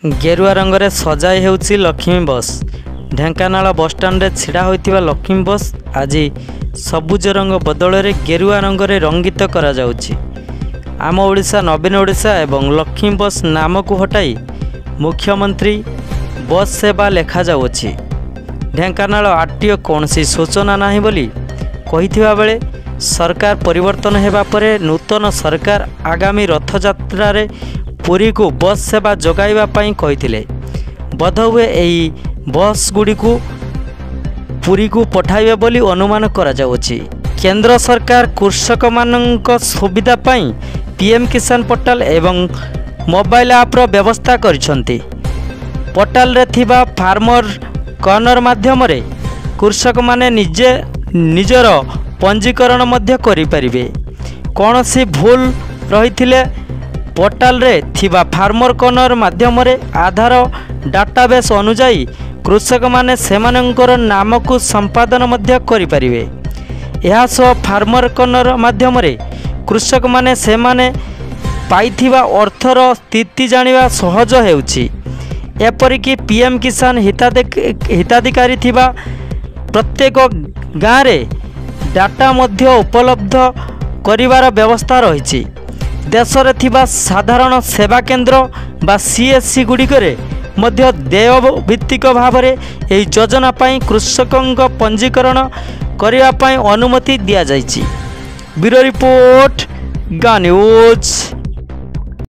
गेरुआ रंग रे सजाई हेउछि लक्ष्मी बस। ढेंकानाल बसस्टाण्ड रे छिड़ा होइतिबा लक्ष्मी बस आज सबुज रंग बदल रे गेरुआ रंग रे रंगित करा जाउछि। आम ओडिशा नवीन ओडिशा एवं लक्ष्मी बस नाम को हटाई मुख्यमंत्री बस सेवा लेखा जाउछि। ढेंकानाल आरटीओ कौनसी सूचना नाही बोली कहिथिबा बेले सरकार परिवर्तन हेबा परे नूतन सरकार आगामी रथयात्रा रे पुरी को बस सेवा जोगाइबा पई कहिथिले। बोधहुए एही बस गुडी को पुरी को पठाइबे बोली अनुमान करा जाउछि। केंद्र सरकार कृषक मानक सुविधा पई पीएम किसान पोर्टल एवं मोबाइल ऐप रो व्यवस्था करिसंती। पोर्टल रे थिबा फार्मर कॉर्नर माध्यम रे कृषक माने निजर पंजीकरण मध्य करि परिबे। कोनोसी भूल रहिथिले पोर्टल रे थिबा फार्मर कॉर्नर माध्यम रे आधार डाटाबेस अनुसार कृषक माने सेमानंकर नाम को संपादन मध्य करि परिबे। एहा सो फार्मर कॉर्नर माध्यम रे कृषक माने सेमाने पाइथिबा अर्थर स्थिति जानिबा सहज हेउछि। एपरिकी पीएम किसान हिताधिकारी थिबा प्रत्येक गाँव रे डाटा मध्य उपलब्ध करिवार व्यवस्था रही। देश रे थिबा साधारण सेवा केंद्र बा सीएससी गुड़िकरे मध्य देय भित्तिक भाव रे एही योजना पई कृषकंक पंजीकरण करिवा पई अनुमति दिया जायछि। ब्यूरो रिपोर्ट गाँ न्यूज।